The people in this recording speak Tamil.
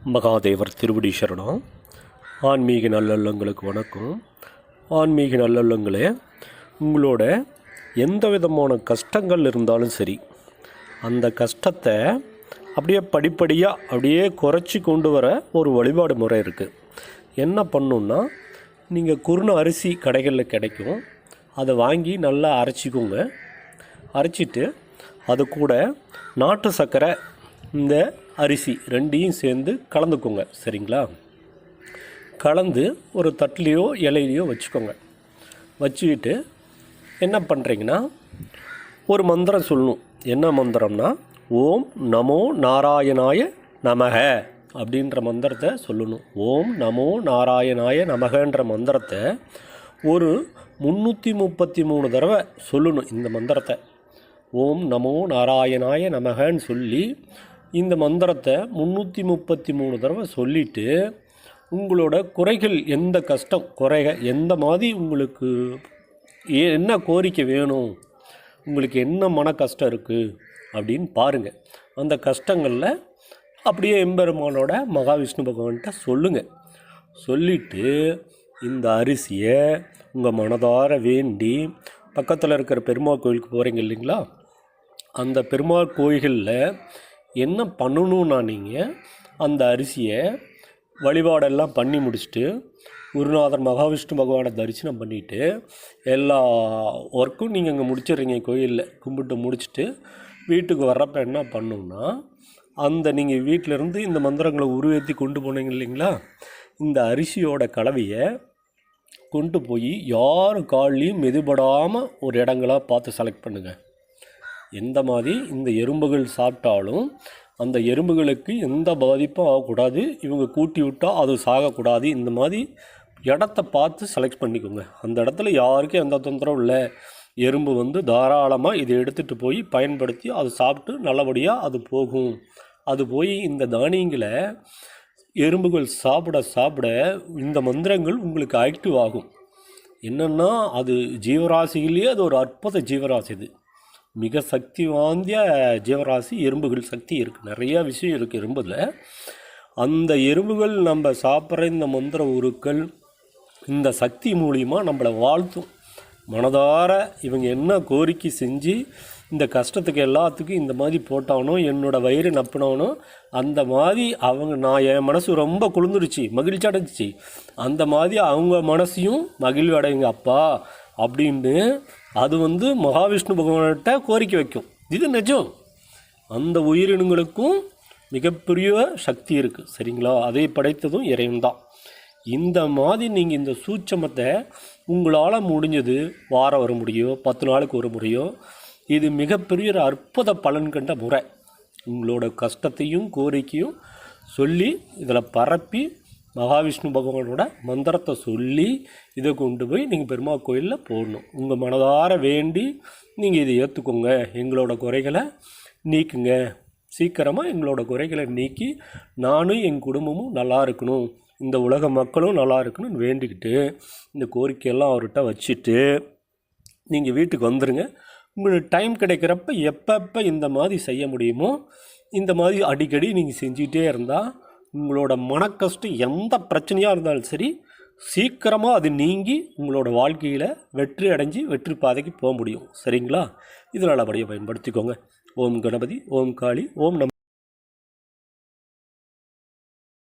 மகாதேவர் திருவடி சரணம். ஆன்மீக நல்லுள்ளங்களுக்கு வணக்கம். ஆன்மீக நல்லுள்ளங்களே, உங்களோட எந்த விதமான கஷ்டங்கள் இருந்தாலும் சரி, அந்த கஷ்டத்தை அப்படியே படிப்படியாக அப்படியே குறைச்சி கொண்டு வர ஒரு வழிபாடு முறை இருக்குது. என்ன பண்ணணுன்னா, நீங்கள் குருண அரிசி கடைகளில் கிடைக்கும், அதை வாங்கி நல்லா அரைச்சிக்கோங்க. அரைச்சிட்டு அது கூட நாட்டு சர்க்கரை, இந்த அரிசி ரெண்டையும் சேர்ந்து கலந்துக்கோங்க. சரிங்களா? கலந்து ஒரு தட்டிலையோ இலையிலையோ வச்சுக்கோங்க. வச்சுக்கிட்டு என்ன பண்ணுறீங்கன்னா, ஒரு மந்திரம் சொல்லணும். என்ன மந்திரம்னா, ஓம் நமோ நாராயணாய நமக அப்படின்ற மந்திரத்தை சொல்லணும். ஓம் நமோ நாராயணாய நமகன்ற மந்திரத்தை ஒரு 333 தடவை சொல்லணும். இந்த மந்திரத்தை ஓம் நமோ நாராயணாய நமகன்னு சொல்லி இந்த மந்திரத்தை 333 தடவை சொல்லிவிட்டு, உங்களோட குறைகள், எந்த கஷ்டம் குறைகள் எந்த மாதிரி உங்களுக்கு என்ன கோரிக்கை வேணும், உங்களுக்கு என்ன மன கஷ்டம் இருக்குது அப்படின்னு பாருங்கள். அந்த கஷ்டங்களில் அப்படியே எம்பெருமானோட மகாவிஷ்ணு பகவான்கிட்ட சொல்லுங்கள். சொல்லிவிட்டு இந்த அரிசியை உங்கள் மனதார வேண்டி பக்கத்தில் இருக்கிற பெருமாள் கோயிலுக்கு போகிறீங்க இல்லைங்களா, அந்த பெருமாள் கோயில்களில் என்ன பண்ணணுன்னா, நீங்கள் அந்த அரிசியை வழிபாடெல்லாம் பண்ணி முடிச்சுட்டு குருநாதர் மகாவிஷ்ணு பகவானை தரிசனம் பண்ணிவிட்டு எல்லா ஒர்க்கும் நீங்கள் அங்கே முடிச்சிடுறீங்க. கோயிலில் கும்பிட்டு முடிச்சுட்டு வீட்டுக்கு வர்றப்ப என்ன பண்ணணுன்னா, அந்த நீங்கள் வீட்டிலேருந்து இந்த மந்திரங்களை உருவேற்றி கொண்டு போனீங்க இல்லைங்களா, இந்த அரிசியோட கலவையை கொண்டு போய் யார் கால்லையும் மெதுபடாமல் ஒரு இடங்களாக பார்த்து செலக்ட் பண்ணுங்கள். எந்த மாதிரி இந்த எறும்புகள் சாப்பிட்டாலும் அந்த எறும்புகளுக்கு எந்த பாதிப்பும் ஆகக்கூடாது, இவங்க கூட்டி விட்டால் அது சாகக்கூடாது. இந்த மாதிரி இடத்த பார்த்து செலக்ட் பண்ணிக்கோங்க. அந்த இடத்துல யாருக்கும் எந்த தொந்தரவும் இல்லை. எறும்பு தாராளமாக இதை எடுத்துகிட்டு போய் பயன்படுத்தி அது சாப்பிட்டு நல்லபடியாக அது போகும். அது போய் இந்த தானியங்களை எறும்புகள் சாப்பிட இந்த மந்திரங்கள் உங்களுக்கு ஆக்டிவ் ஆகும். என்னென்னா, அது ஜீவராசியிலேயே அது ஒரு அற்புத ஜீவராசி. இது மிக சக்தி வாய்ந்த ஜீவராசி. எறும்புகள் சக்தி இருக்குது, நிறையா விஷயம் இருக்குது எறும்பில். அந்த எறும்புகள் நம்ம சாப்பிட்ற இந்த மந்திர உருக்கள் இந்த சக்தி மூலிமா நம்மளை வாழ்த்தும். மனதார இவங்க என்ன கோரிக்கை செஞ்சு இந்த கஷ்டத்துக்கு எல்லாத்துக்கும் இந்த மாதிரி போட்டானோ, என்னோடய வயிறு நப்பினானோ, அந்த மாதிரி அவங்க என் மனசு ரொம்ப குளிர்ந்துருச்சு, மகிழ்ச்சி அடைஞ்சிச்சு, அந்த மாதிரி அவங்க மனசையும் மகிழ்வு அடையுங்க அப்பா அப்படின்னு அது மகாவிஷ்ணு பகவான்கிட்ட கோரிக்கை வைக்கும். இது நிஜம். அந்த உயிரினங்களுக்கும் மிகப்பெரிய சக்தி இருக்குது. சரிங்களா? அதை படைத்ததும் இறைவன் தான். இந்த மாதிரி நீங்கள் இந்த சூட்சமத்தை உங்களால் முடிஞ்சது வாரம் ஒரு முறையோ 10 நாளுக்கு ஒரு முறையோ, இது மிகப்பெரிய ஒரு அற்புத பலன் கண்ட முறை. உங்களோட கஷ்டத்தையும் கோரிக்கையும் சொல்லி இதில் பரப்பி மகாவிஷ்ணு பகவானோட மந்திரத்தை சொல்லி இதை கொண்டு போய் நீங்கள் பெருமாள் கோயிலில் போடணும். உங்கள் மனதார வேண்டி நீங்கள் இதை ஏற்றுக்கோங்க, எங்களோட குறைகளை நீக்குங்க, சீக்கிரமாக எங்களோட குறைகளை நீக்கி நானும் என் குடும்பமும் நல்லா இருக்கணும், இந்த உலக மக்களும் நல்லா இருக்கணும்னு வேண்டிக்கிட்டு இந்த கோரிக்கையெல்லாம் அவர்கிட்ட வச்சுட்டு நீங்கள் வீட்டுக்கு வந்துடுங்க. உங்களுக்கு டைம் கிடைக்கிறப்ப எப்பப்போ இந்த மாதிரி செய்ய முடியுமோ இந்த மாதிரி அடிக்கடி நீங்கள் செஞ்சுக்கிட்டே இருந்தால் உங்களோட மனக்கஷ்டம் எந்த பிரச்சனையாக இருந்தாலும் சரி, சீக்கிரமாக அது நீங்கி உங்களோட வாழ்க்கையில் வெற்றி அடைஞ்சு வெற்றி பாதைக்கு போக முடியும். சரிங்களா? இதில் நல்லபடியாக பயன்படுத்திக்கோங்க. ஓம் கணபதி, ஓம் காளி, ஓம்